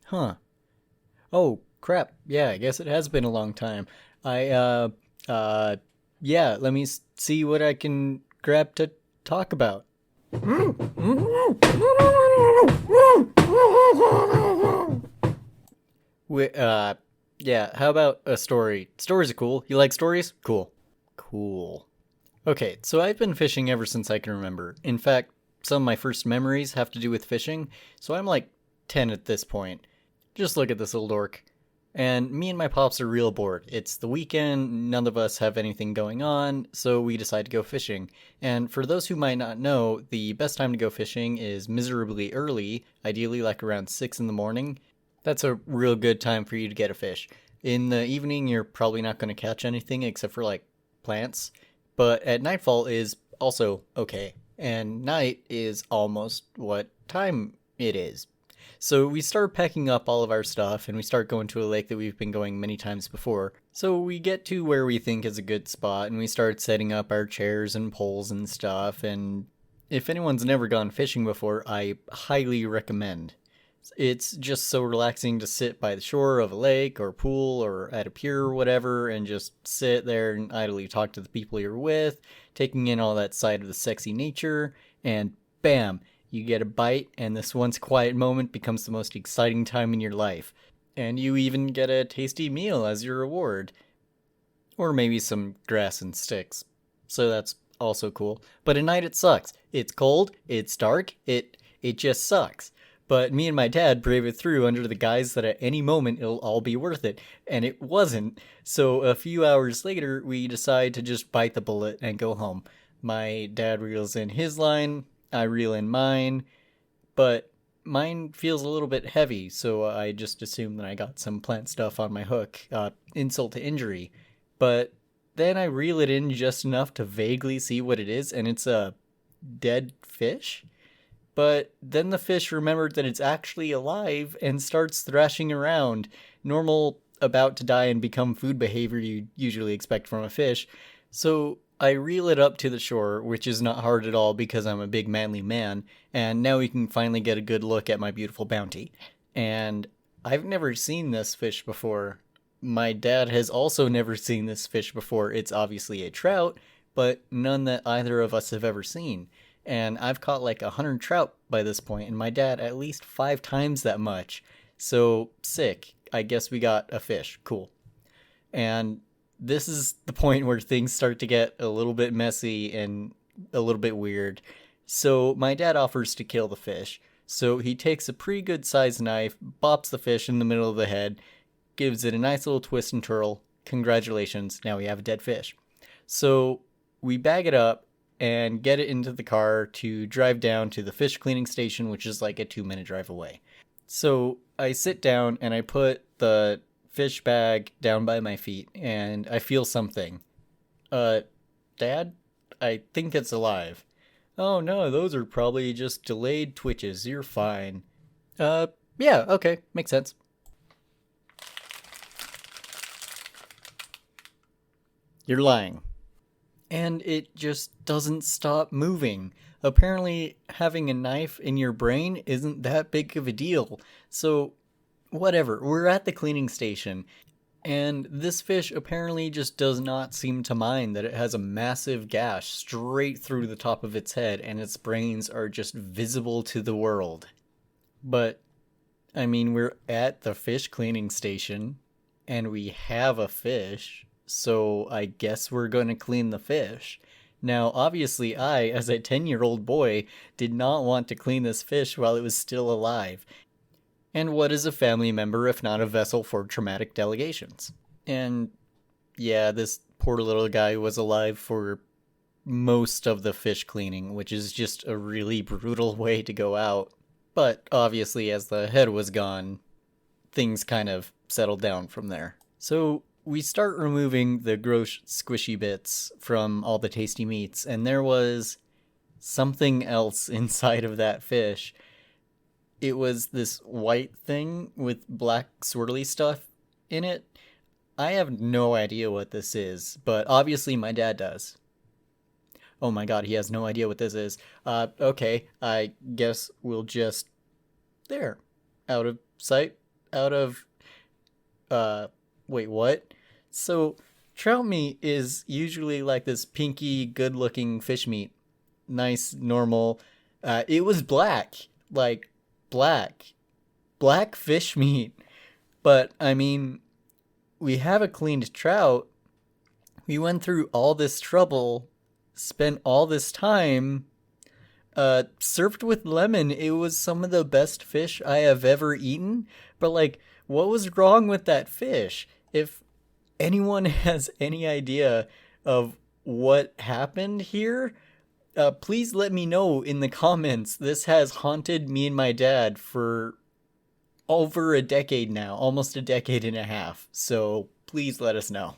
Huh. Oh, crap. Yeah, I guess it has been a long time. I, uh, yeah, let me see what I can grab to talk about. We, yeah, how about a story? Stories are cool. You like stories? Cool. Cool. Okay, so I've been fishing ever since I can remember. In fact, some of my first memories have to do with fishing, so I'm like 10 at this point. Just look at this little dork. And me and my pops are real bored. It's the weekend, none of us have anything going on, so we decide to go fishing. And for those who might not know, the best time to go fishing is miserably early, ideally like around 6 in the morning. That's a real good time for you to get a fish. In the evening, you're probably not going to catch anything except for like plants, but at nightfall is also okay. And night is almost what time it is. So we start packing up all of our stuff and we start going to a lake that we've been going many times before. So we get to where we think is a good spot and we start setting up our chairs and poles and stuff. And if anyone's never gone fishing before, I highly recommend. It's just so relaxing to sit by the shore of a lake or pool or at a pier or whatever and just sit there and idly talk to the people you're with, taking in all that side of the sexy nature, and bam, you get a bite, and this once quiet moment becomes the most exciting time in your life. And you even get a tasty meal as your reward. Or maybe some grass and sticks. So that's also cool. But at night it sucks. It's cold, it's dark, it just sucks. But me and my dad brave it through under the guise that at any moment it'll all be worth it. And it wasn't. So a few hours later, we decide to just bite the bullet and go home. My dad reels in his line, I reel in mine, but mine feels a little bit heavy, so I just assume that I got some plant stuff on my hook. Insult to injury. But then I reel it in just enough to vaguely see what it is, and it's a dead fish? But then the fish remembered that it's actually alive and starts thrashing around. Normal, about to die and become food behavior you usually expect from a fish. So I reel it up to the shore, which is not hard at all because I'm a big manly man, and now we can finally get a good look at my beautiful bounty. And I've never seen this fish before. My dad has also never seen this fish before. It's obviously a trout, but none that either of us have ever seen. And I've caught like 100 trout by this point, and my dad at least 5 times that much. So sick. I guess we got a fish. Cool. And this is the point where things start to get a little bit messy and a little bit weird. So my dad offers to kill the fish. So he takes a pretty good sized knife, bops the fish in the middle of the head, gives it a nice little twist and twirl. Congratulations, now we have a dead fish. So we bag it up and get it into the car to drive down to the fish cleaning station, which is like a 2 minute drive away. So I sit down and I put the fish bag down by my feet and I feel something. Uh, Dad? I think it's alive. Oh no, those are probably just delayed twitches. You're fine. Uh, yeah, okay, makes sense. You're lying. And it just doesn't stop moving. Apparently, having a knife in your brain isn't that big of a deal. So, whatever, we're at the cleaning station, and this fish apparently just does not seem to mind that it has a massive gash straight through the top of its head, and its brains are just visible to the world. But, I mean, we're at the fish cleaning station, and we have a fish, so I guess we're going to clean the fish. Now, obviously, I, as a 10-year-old boy, did not want to clean this fish while it was still alive. And what is a family member if not a vessel for traumatic delegations? And yeah, this poor little guy was alive for most of the fish cleaning, which is just a really brutal way to go out. But obviously, as the head was gone, things kind of settled down from there. So we start removing the gross, squishy bits from all the tasty meats, and there was something else inside of that fish. It was this white thing with black swirly stuff in it. I have no idea what this is, but obviously my dad does. Oh my god, he has no idea what this is. Okay, I guess we'll just... There. Out of sight, out of wait, what? So trout meat is usually like this pinky, good-looking fish meat. Nice, normal. It was black, like black, black fish meat. But I mean, we have a cleaned trout. We went through all this trouble, spent all this time, served with lemon. It was some of the best fish I have ever eaten. But like, what was wrong with that fish? If anyone has any idea of what happened here, please let me know in the comments. This has haunted me and my dad for over a decade now, almost a decade and a half. So please let us know.